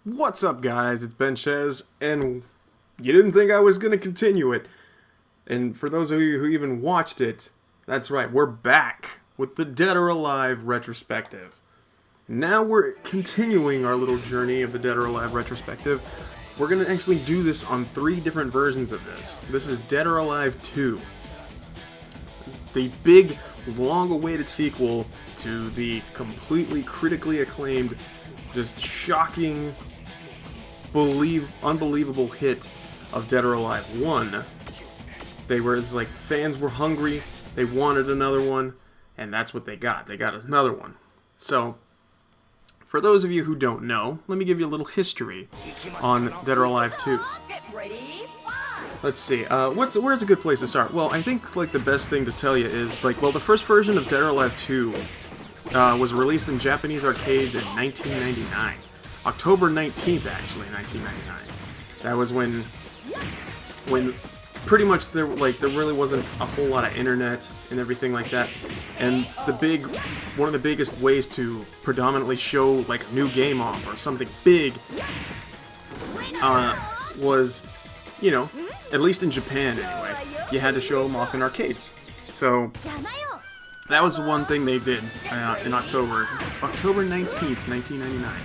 What's up, guys? It's Ben Chez, and you didn't think I was going to continue it. And for those of you who even watched it, that's right, we're back with the Dead or Alive Retrospective. Now we're continuing our little journey of the Dead or Alive Retrospective. We're going to actually do this on 3 different versions of this. This is Dead or Alive 2. The big, long-awaited sequel to the completely critically acclaimed, just shocking, unbelievable hit of Dead or Alive 1. It's like the fans were hungry, they wanted another one, and that's what they got. They got another one. So, for those of you who don't know, let me give you a little history on Dead or Alive 2. Let's see, where's a good place to start? Well, I think like the best thing to tell you is, the first version of Dead or Alive 2 was released in Japanese arcades in 1999. October 19th, actually, 1999. That was when pretty much there really wasn't a whole lot of internet and everything like that. And one of the biggest ways to predominantly show like a new game off or something big was, at least in Japan anyway, you had to show them off in arcades. So that was one thing they did in October 19th, 1999.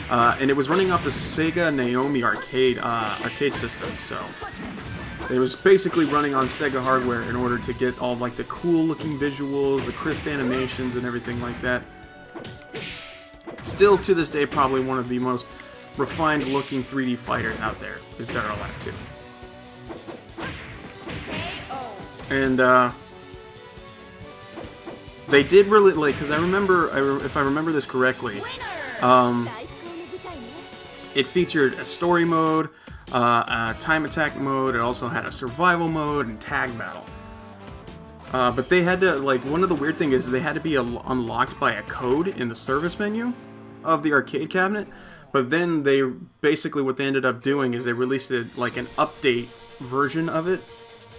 And it was running off the Sega Naomi arcade system, so it was basically running on Sega hardware in order to get all like the cool looking visuals, the crisp animations, and everything like that. Still to this day, probably one of the most refined looking 3D fighters out there is Dead or Alive 2. And they did really because I remember, if I remember this correctly, it featured a story mode, a time attack mode. It also had a survival mode and tag battle. But they had to, one of the weird things is they had to be unlocked by a code in the service menu of the arcade cabinet. But then what they ended up doing is they released an update version of it,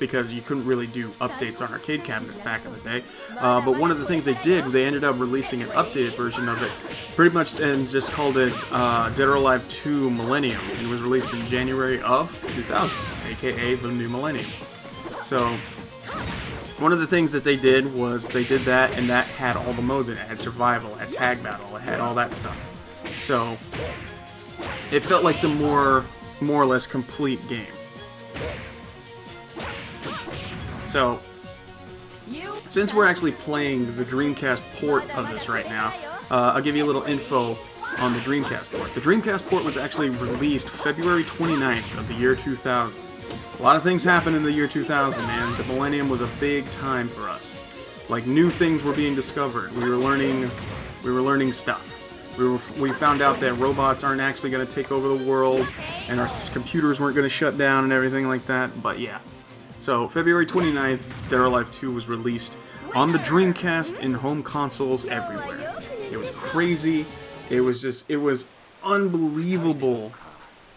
because you couldn't really do updates on arcade cabinets back in the day. But one of the things they did, they ended up releasing an updated version of it, pretty much, and just called it Dead or Alive 2 Millennium, and it was released in January of 2000, aka the new millennium. So, one of the things that they did was they did that, and that had all the modes in it. It had survival, it had tag battle, it had all that stuff. So, it felt like the more or less complete game. So, since we're actually playing the Dreamcast port of this right now, I'll give you a little info on the Dreamcast port. The Dreamcast port was actually released February 29th of the year 2000. A lot of things happened in the year 2000, man. The millennium was a big time for us. Like, new things were being discovered. We were learning stuff. We found out that robots aren't actually going to take over the world, and our computers weren't going to shut down and everything like that, but yeah. So, February 29th, Dead or Alive 2 was released on the Dreamcast in home consoles everywhere. It was crazy. It was unbelievable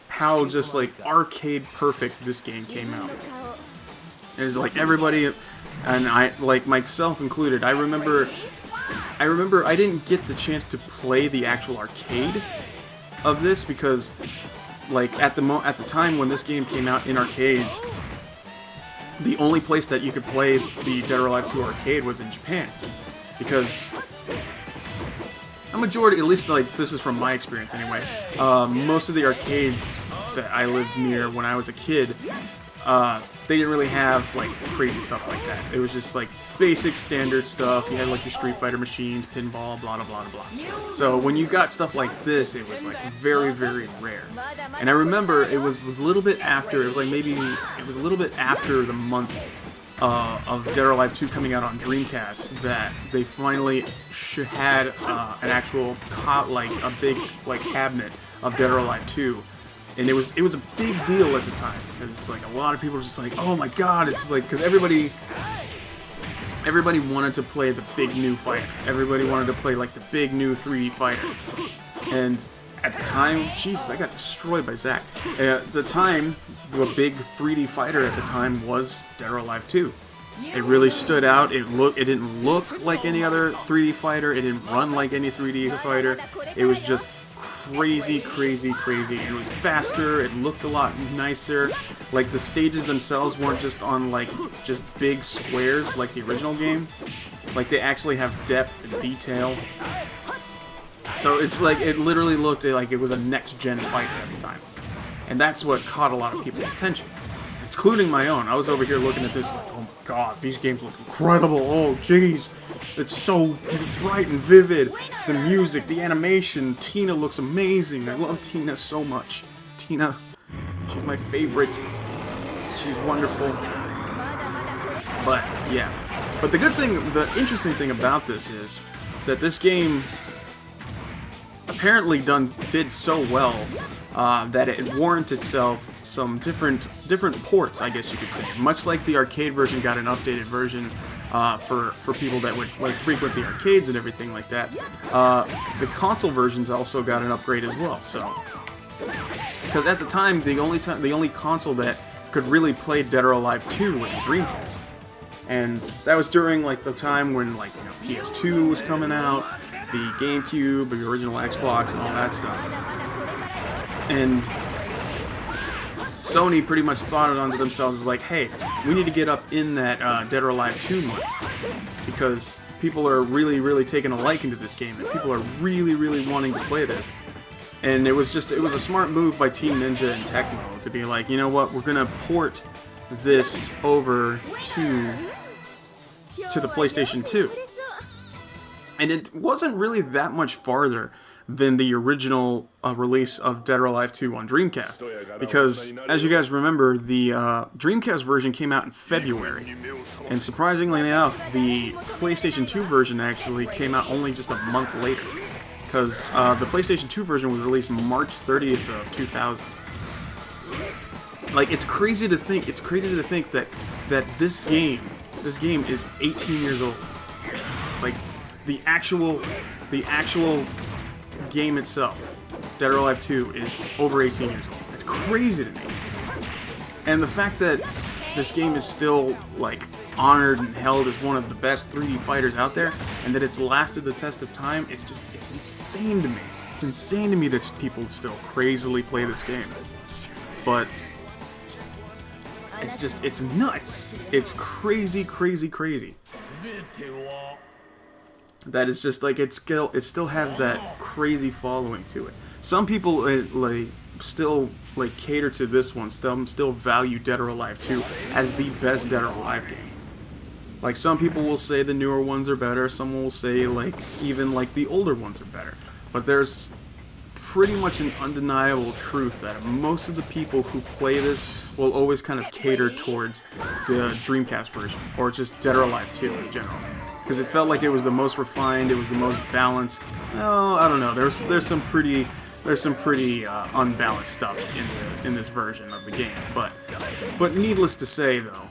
how just arcade perfect this game came out. It was everybody, and I, myself included, I remember I didn't get the chance to play the actual arcade of this because at the time when this game came out in arcades, the only place that you could play the Dead or Alive 2 arcade was in Japan, because a majority, at least this is from my experience anyway, most of the arcades that I lived near when I was a kid, they didn't really have crazy stuff like that. It was just basic standard stuff. You had your Street Fighter machines, pinball, blah blah blah blah. So when you got stuff like this, it was very, very rare. And I remember it was a little bit after, it was a little bit after the month of Dead or Alive 2 coming out on Dreamcast that they finally had an actual a big cabinet of Dead or Alive 2. And it was a big deal at the time, because a lot of people were just oh my god, it's because everybody wanted to play the big new fighter. Everybody wanted to play the big new 3D fighter. And at the time, Jesus, I got destroyed by Zach. At the time, the big 3D fighter at the time was Dead or Alive 2. It really stood out. It didn't look like any other 3D fighter. It didn't run like any 3D fighter. It was just crazy, crazy, crazy. It was faster, it looked a lot nicer. Like, the stages themselves weren't just on, like, just big squares like the original game. Like, they actually have depth and detail. So it's like, it literally looked like it was a next-gen fighter at the time. And that's what caught a lot of people's attention, including my own. I was over here looking at this like, oh my god, these games look incredible. Oh, jeez. It's so bright and vivid. The music, the animation. Tina looks amazing. I love Tina so much. Tina, she's my favorite. She's wonderful. But, yeah. But the interesting thing about this is that this game apparently did so well that it warranted itself some different ports, I guess you could say. Much like the arcade version got an updated version for people that would like frequent the arcades and everything like that. The console versions also got an upgrade as well. So, because at the time, the only console that could really play Dead or Alive 2 was the Dreamcast, and that was during like the time when like PS2 was coming out, the GameCube, the original Xbox, and all that stuff. And Sony pretty much thought it onto themselves as like, hey, we need to get up in that Dead or Alive 2 mode, because people are really, really taking a liking to this game, and people are really, really wanting to play this. And it was a smart move by Team Ninja and Tecmo to be like, you know what, we're gonna port this over to the PlayStation 2. And it wasn't really that much farther than the original release of Dead or Alive 2 on Dreamcast. Because, as you guys remember, the Dreamcast version came out in February. And surprisingly enough, the PlayStation 2 version actually came out only just a month later. Because the PlayStation 2 version was released March 30th of 2000. Like, it's crazy to think that this game is 18 years old. Like, the actual game itself, Dead or Alive 2, is over 18 years old. That's crazy to me. And the fact that this game is still, like, honored and held as one of the best 3D fighters out there, and that it's lasted the test of time, it's insane to me. It's insane to me that people still crazily play this game. But it's nuts. It's crazy, crazy, crazy. That is just like, it still has that crazy following to it. Some people still cater to this one, still value Dead or Alive 2 as the best Dead or Alive game. Like, some people will say the newer ones are better, some will say even the older ones are better. But there's pretty much an undeniable truth that most of the people who play this will always kind of cater towards the Dreamcast version, or just Dead or Alive 2 in general. Because it felt like it was the most refined, it was the most balanced. Well, I don't know. There's some pretty unbalanced stuff in this version of the game. But needless to say though,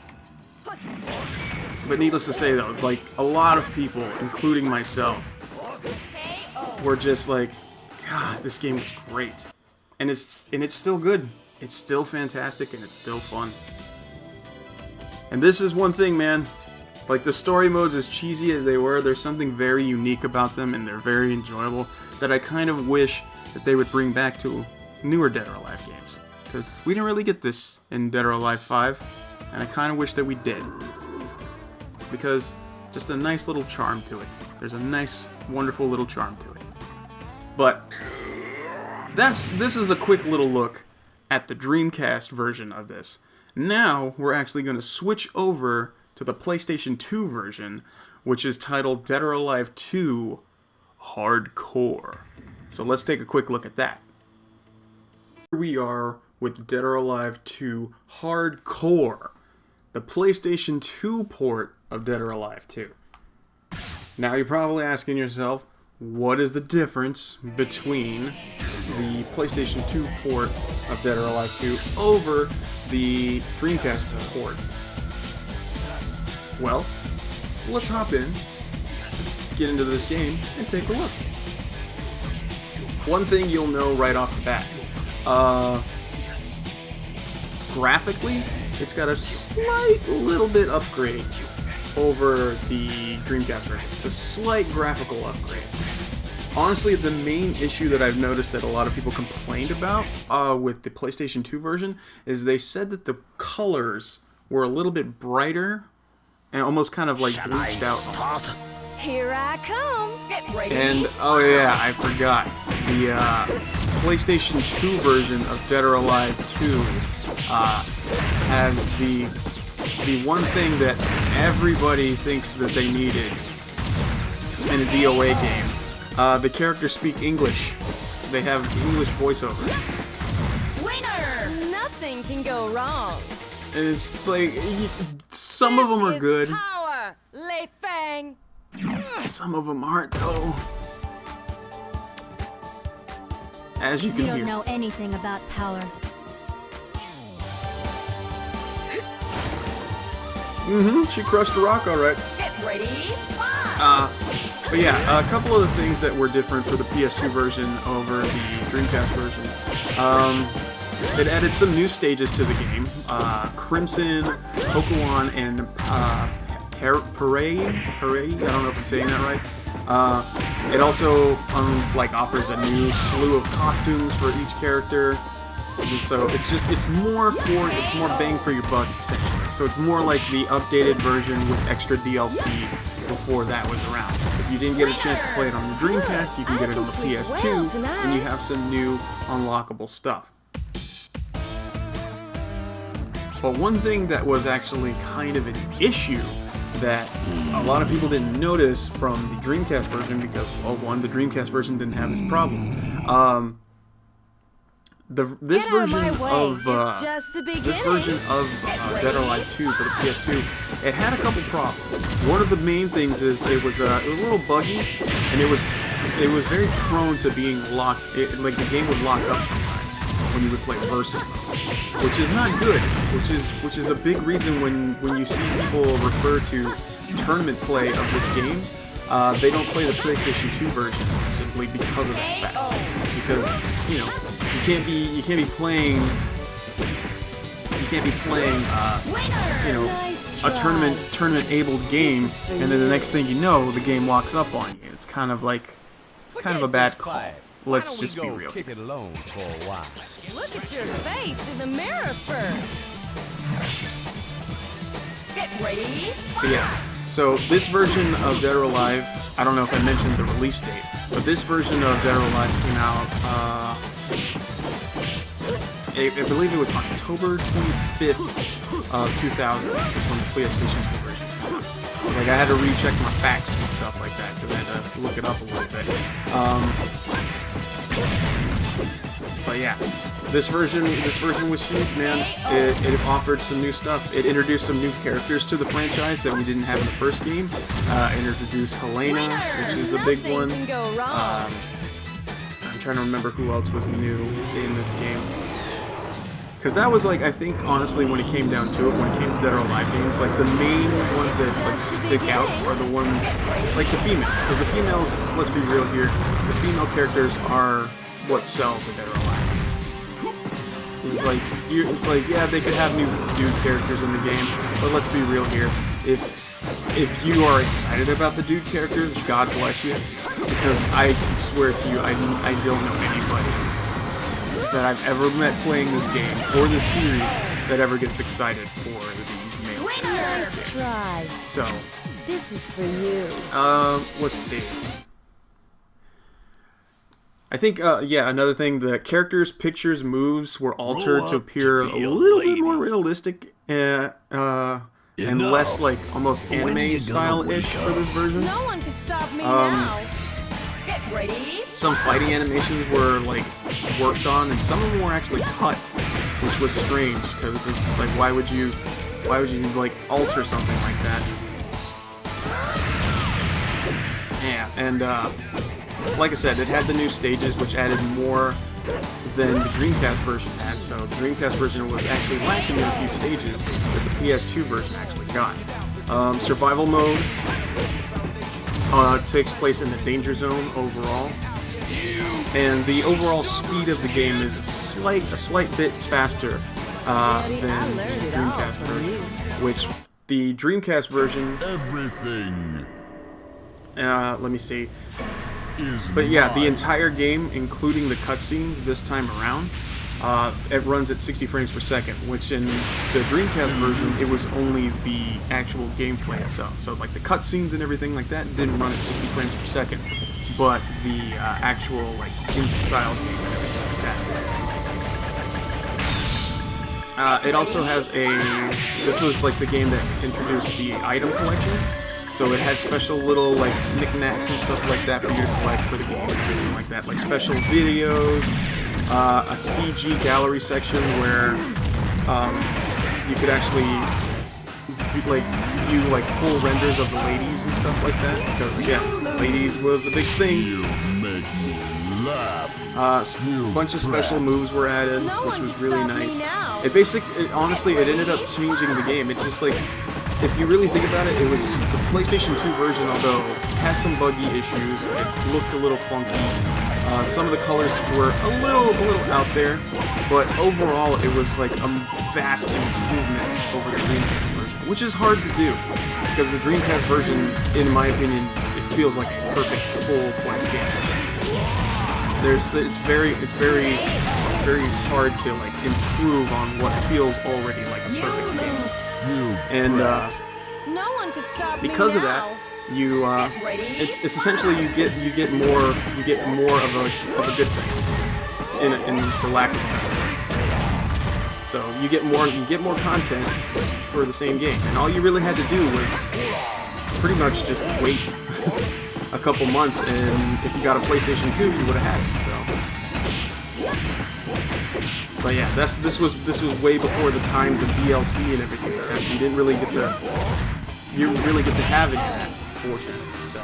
like, a lot of people, including myself, were just like, God, this game was great, and it's still good. It's still fantastic, and it's still fun. And this is one thing, man. Like, the story modes, as cheesy as they were, there's something very unique about them, and they're very enjoyable, that I kind of wish that they would bring back to newer Dead or Alive games. Because we didn't really get this in Dead or Alive 5, and I kind of wish that we did. Because just a nice little charm to it. There's a nice, wonderful little charm to it. But this is a quick little look at the Dreamcast version of this. Now, we're actually going to switch over to the PlayStation 2 version, which is titled Dead or Alive 2 Hardcore. So let's take a quick look at that. Here we are with Dead or Alive 2 Hardcore, the PlayStation 2 port of Dead or Alive 2. Now you're probably asking yourself, what is the difference between the PlayStation 2 port of Dead or Alive 2 over the Dreamcast port? Well, let's hop in, get into this game, and take a look. One thing you'll know right off the bat, graphically, it's got a slight little bit upgrade over the Dreamcast version. It's a slight graphical upgrade. honestly, the main issue that I've noticed that a lot of people complained about with the PlayStation 2 version is they said that the colors were a little bit brighter and almost kind of like bleached out. Almost. Here I come. Get ready. And oh yeah, I forgot. The PlayStation 2 version of Dead or Alive 2 has the one thing that everybody thinks that they needed in a DOA game. The characters speak English. They have English voiceover. Winner! Nothing can go wrong. And it's like some of them are good. Power, Lei Fang. Some of them aren't though. As you can hear. You don't know anything about power. She crushed a rock, all right. Get ready. But yeah, a couple of the things that were different for the PS2 version over the Dreamcast version. It added some new stages to the game. Crimson, Pokémon, and Parade. I don't know if I'm saying that right. It also offers a new slew of costumes for each character. It's more bang for your buck essentially. So it's more like the updated version with extra DLC before that was around. If you didn't get a chance to play it on the Dreamcast, you can get it on the PS2, and you have some new unlockable stuff. But one thing that was actually kind of an issue that a lot of people didn't notice from the Dreamcast version because, well, one, the Dreamcast version didn't have this problem. This version of Dead or Alive 2 for the PS2, it had a couple problems. One of the main things is it was a little buggy, and it was very prone to being locked. Like the game would lock up sometimes when you would play versus mode, which is not good. Which is a big reason when you see people refer to tournament play of this game. They don't play the PlayStation 2 version simply because of that fact. Because you can't be playing a tournament-abled game, and then the next thing you know, the game locks up on you. It's kind of a bad call. Let's just be real. Kick it alone for a while. Look at your face in the mirror first. Get ready. But yeah. So this version of Dead or Alive, I don't know if I mentioned the release date, but this version of Dead or Alive came out, I believe it was October 25th of 2000, was when the PlayStation 2 version came out. I had to recheck my facts and stuff like that, because I had to look it up a little bit. But yeah. This version was huge, man. It offered some new stuff. It introduced some new characters to the franchise that we didn't have in the first game. It introduced Helena, which is a big one. I'm trying to remember who else was new in this game. Because that was I think honestly when it came down to it, when it came to Dead or Alive games, the main ones that stick out are the ones like the females. Because the females, let's be real here, the female characters are what sell the Dead or Alive. It's like, yeah, they could have new dude characters in the game, but let's be real here. If you are excited about the dude characters, God bless you, because I can swear to you, I don't know anybody that I've ever met playing this game or this series that ever gets excited for the male characters. Nice try. So, this is for you. Let's see. I think, another thing, the characters' pictures, moves were altered to appear a little bit more realistic and less almost anime style-ish for this version. No one can stop me now. Get ready. Some fighting animations were worked on, and some of them were actually cut, which was strange because it's just why would you alter something like that? Yeah, and like I said, it had the new stages, which added more than the Dreamcast version had, so the Dreamcast version was actually lacking in a few stages that the PS2 version actually got. Survival mode takes place in the danger zone overall, and the overall speed of the game is a slight bit faster than the Dreamcast version, which the Dreamcast version... Everything. let me see. But yeah, the entire game, including the cutscenes this time around, it runs at 60 frames per second, which in the Dreamcast version, it was only the actual gameplay itself. So like the cutscenes and everything like that didn't run at 60 frames per second, but the actual like in-style game and everything like that. It also has this was like the game that introduced the item collection. So it had special little like knickknacks and stuff like that for you to collect for the game and everything like that, like special videos, a CG gallery section where you could actually like view like full renders of the ladies and stuff like that, because again, ladies was a big thing. A bunch of special moves were added, which was really nice. Honestly, it ended up changing the game. It just like, if you really think about it, it was the PlayStation 2 version, although had some buggy issues, it looked a little funky. Some of the colors were a little out there, but overall it was like a vast improvement over the Dreamcast version, which is hard to do, because the Dreamcast version, in my opinion, it feels like a perfect full-fledged game. It's very hard to like improve on what feels already like a perfect game. And No one could stop because me of that, now. it's essentially you get more of a good thing, for lack of a better word. So you get more content for the same game, and all you really had to do was pretty much just wait a couple months, and if you got a PlayStation 2, you would have had it. So, but yeah, this was way before the times of DLC and everything like that. So you didn't really get to have it yet, fortunately. So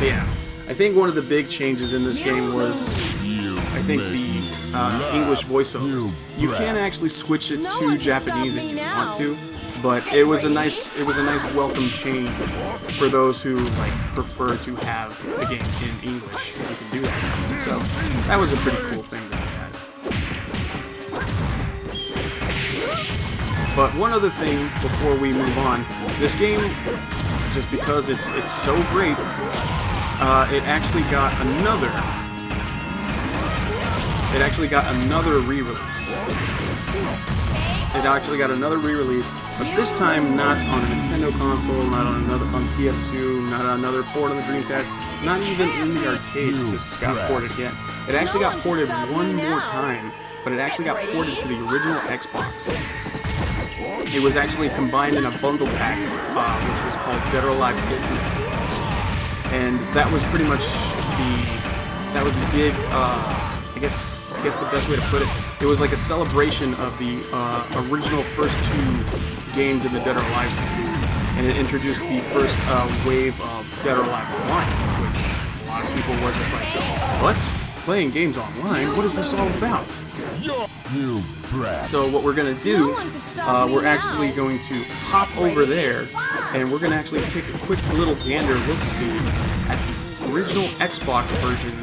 yeah, I think one of the big changes in this game was the English voiceover. You can actually switch it to Japanese if you want to. But it was a nice welcome change for those who like prefer to have the game in English. You can do that. So that was a pretty cool thing that they had. But one other thing before we move on, this game, just because it's so great, it actually got another re-release. But this time not on a Nintendo console, not on PS2, not on another port on the Dreamcast, not even in the arcades. This got ported yet. It actually got ported one more time, but it actually got ported to the original Xbox. It was actually combined in a bundle pack, which was called Dead or Alive Ultimate, and that was pretty much the big. I guess the best way to put it, it was like a celebration of the original first two games in the Dead or Alive series, and it introduced the first wave of Dead or Alive Online, which a lot of people were just like, what? Playing games online? What is this all about? So what we're going to do, we're actually going to hop over there, and we're going to actually take a quick little gander look-see at the original Xbox version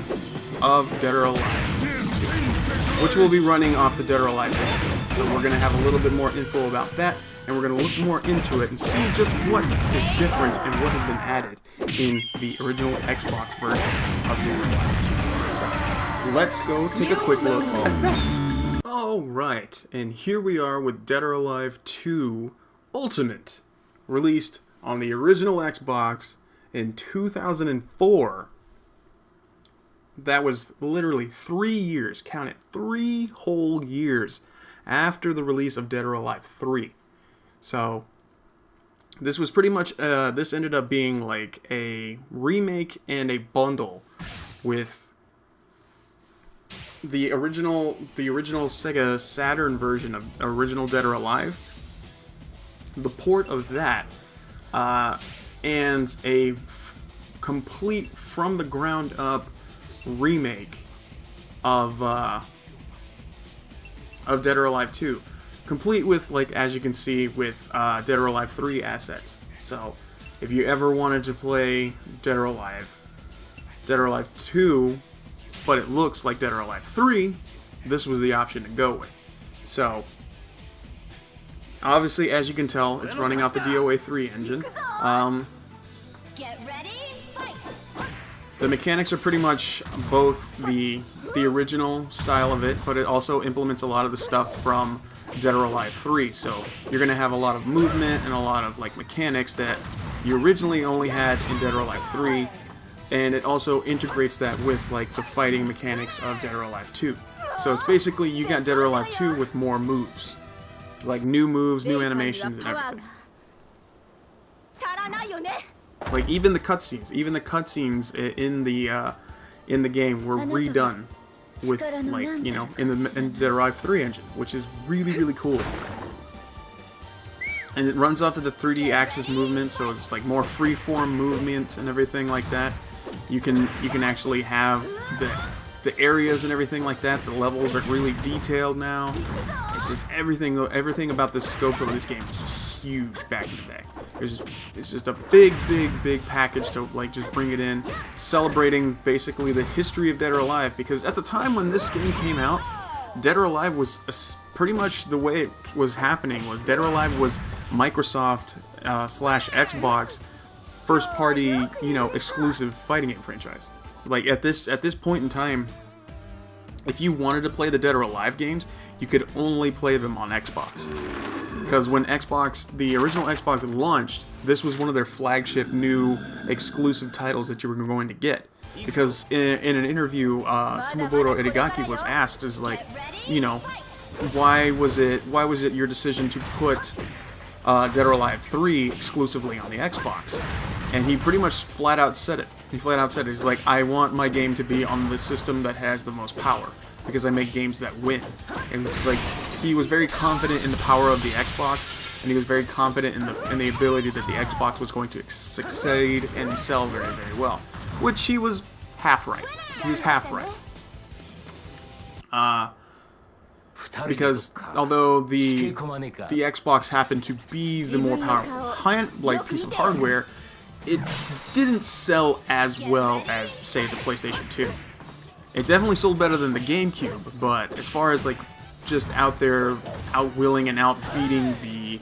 of Dead or Alive, which will be running off the Dead or Alive engine. So we're going to have a little bit more info about that, and we're going to look more into it and see just what is different and what has been added in the original Xbox version of Dead or Alive 2. So let's go take a quick look at that. Alright, and here we are with Dead or Alive 2 Ultimate, released on the original Xbox in 2004. That was literally 3 years, count it, 3 whole years after the release of Dead or Alive 3. So, this was pretty much, this ended up being like a remake and a bundle with the original Sega Saturn version of original Dead or Alive, the port of that, and a complete from the ground up remake of Dead or Alive 2, complete with, like, as you can see, with Dead or Alive 3 assets. So if you ever wanted to play Dead or Alive 2, but it looks like Dead or Alive 3, this was the option to go with. So obviously, as you can tell, it's running off the DOA 3 engine. Get ready. The mechanics are pretty much both the original style of it, but it also implements a lot of the stuff from Dead or Alive 3. So you're going to have a lot of movement and a lot of like mechanics that you originally only had in Dead or Alive 3, and it also integrates that with like the fighting mechanics of Dead or Alive 2. So it's basically you got Dead or Alive 2 with more moves. It's like new moves, new animations, and everything. Like even the cutscenes in the game were redone with like, you know, in the Dead or Alive 3 engine, which is really cool. And it runs off of the 3D axis movement, so it's like more free-form movement and everything like that. You can actually have the areas and everything like that. The levels are really detailed now. It's just everything about the scope of this game is just huge back in the day. It's just a big package to like just bring it in, celebrating basically the history of Dead or Alive, because at the time when this game came out, Dead or Alive was pretty much the way it was happening was Dead or Alive was Microsoft / Xbox first party, you know, exclusive fighting game franchise. Like at this point in time, if you wanted to play the Dead or Alive games, you could only play them on Xbox. Because when the original Xbox launched, this was one of their flagship new exclusive titles that you were going to get. Because in an interview, Tomoboto Edegaki was asked, is like, you know, why was it your decision to put Dead or Alive 3 exclusively on the Xbox? And he pretty much flat out said it. He's like, I want my game to be on the system that has the most power, because I make games that win. And it's like, he was very confident in the power of the Xbox, and he was very confident in the ability that the Xbox was going to succeed and sell very well. Which he was half right. Because although the Xbox happened to be the more powerful piece of hardware, it didn't sell as well as, say, the PlayStation 2. It definitely sold better than the GameCube, but as far as like just out there outwilling and outbeating the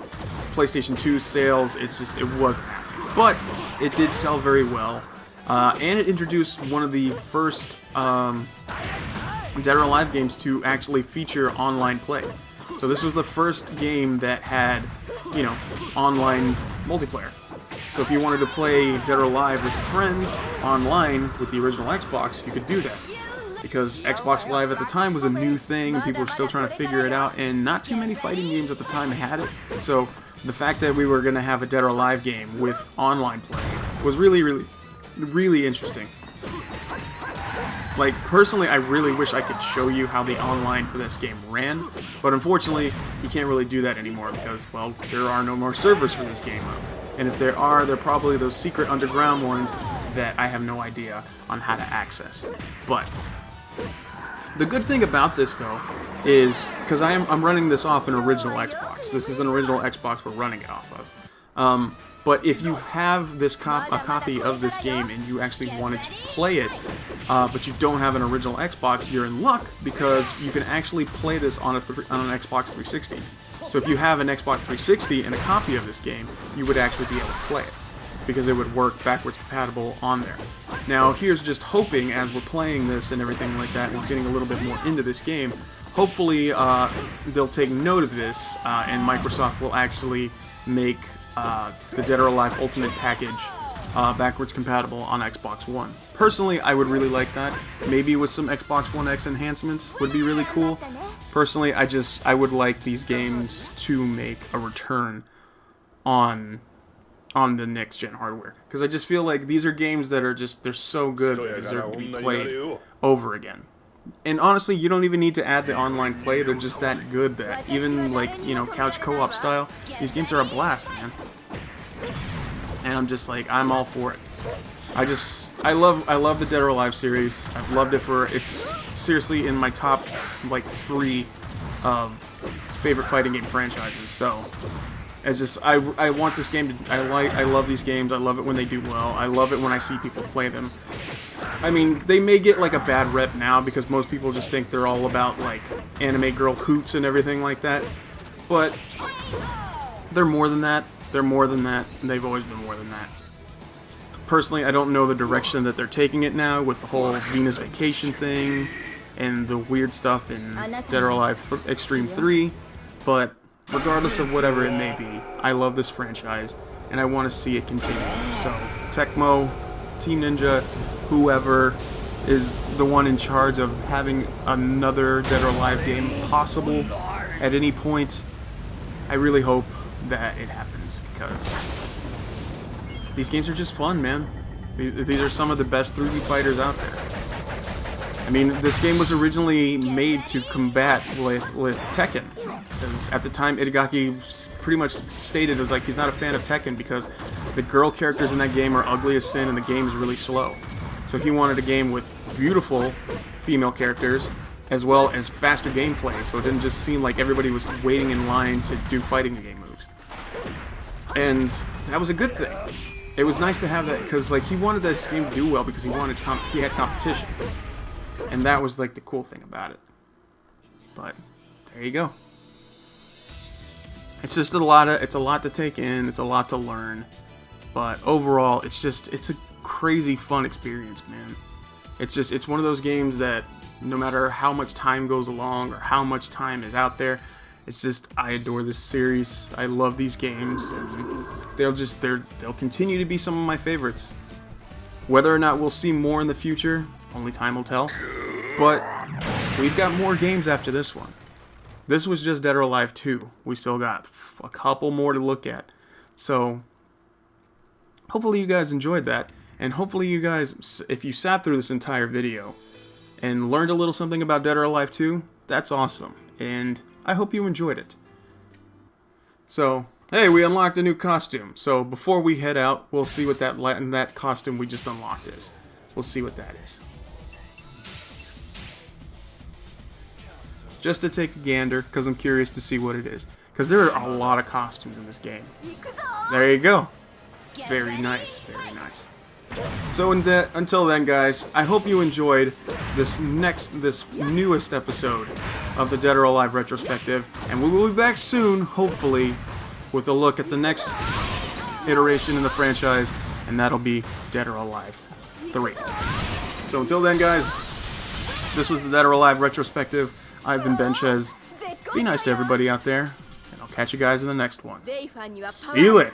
PlayStation 2 sales, it wasn't happening. But it did sell very well, and it introduced one of the first Dead or Alive games to actually feature online play. So this was the first game that had, you know, online multiplayer. So if you wanted to play Dead or Alive with your friends online with the original Xbox, you could do that. Because Xbox Live at the time was a new thing, and people were still trying to figure it out, and not too many fighting games at the time had it. So the fact that we were going to have a Dead or Alive game with online play was really interesting. Like, personally, I really wish I could show you how the online for this game ran, but unfortunately, you can't really do that anymore because, well, there are no more servers for this game. And if there are, they're probably those secret underground ones that I have no idea on how to access. But the good thing about this, though, is, because I'm running this off an original Xbox. This is an original Xbox we're running it off of. But if you have this a copy of this game and you actually wanted to play it, but you don't have an original Xbox, you're in luck, because you can actually play this on an Xbox 360. So if you have an Xbox 360 and a copy of this game, you would actually be able to play it, because it would work backwards compatible on there. Now, here's just hoping, as we're playing this and everything like that, and we're getting a little bit more into this game, hopefully they'll take note of this, and Microsoft will actually make the Dead or Alive Ultimate package backwards compatible on Xbox One. Personally, I would really like that. Maybe with some Xbox One X enhancements would be really cool. Personally, I would like these games to make a return on the next gen hardware, because I just feel like these are games that are they're so good they deserve to be played over again. And honestly, you don't even need to add the online play. They're just that good that even, like, you know, couch co-op style, these games are a blast, man. And I'm just like, I'm all for it. I love the Dead or Alive series. I've loved it it's seriously in my top, like, 3 of favorite fighting game franchises. So it's just, I want this game to, I love these games. I love it when they do well. I love it when I see people play them. I mean, they may get like a bad rep now because most people just think they're all about like anime girl hoots and everything like that. But they're more than that. They're more than that, and they've always been more than that. personally, I don't know the direction that they're taking it now with the whole Venus Vacation thing and the weird stuff in Dead or Alive Extreme 3, but regardless of whatever it may be, I love this franchise, and I want to see it continue. So, Tecmo, Team Ninja, whoever is the one in charge of having another Dead or Alive game possible at any point, I really hope that it happens, because these games are just fun, man. These are some of the best 3D fighters out there. I mean, this game was originally made to combat with Tekken, because at the time Itagaki pretty much stated as like he's not a fan of Tekken because the girl characters in that game are ugly as sin and the game is really slow. So he wanted a game with beautiful female characters as well as faster gameplay, so it didn't just seem like everybody was waiting in line to do fighting game moves. And that was a good thing. It was nice to have that because like he wanted this game to do well because he had competition. And that was like the cool thing about it. But there you go. It's just it's a lot to take in, it's a lot to learn. But overall, it's a crazy fun experience, man. It's one of those games that no matter how much time goes along or how much time is out there, it's just, I adore this series. I love these games, and they'll continue to be some of my favorites. Whether or not we'll see more in the future, only time will tell. But we've got more games after this one. This was just Dead or Alive 2. We still got a couple more to look at. So, hopefully you guys enjoyed that. And hopefully you guys, if you sat through this entire video and learned a little something about Dead or Alive 2, that's awesome. And I hope you enjoyed it. So, hey, we unlocked a new costume. So before we head out, we'll see what that costume we just unlocked is. We'll see what that is. Just to take a gander, because I'm curious to see what it is. Because there are a lot of costumes in this game. There you go. Very nice, very nice. So until then, guys, I hope you enjoyed this newest episode of the Dead or Alive Retrospective, and we will be back soon, hopefully, with a look at the next iteration in the franchise, and that'll be Dead or Alive 3. So until then, guys, this was the Dead or Alive Retrospective. I've been Benchez. Be nice to everybody out there, and I'll catch you guys in the next one. See you later.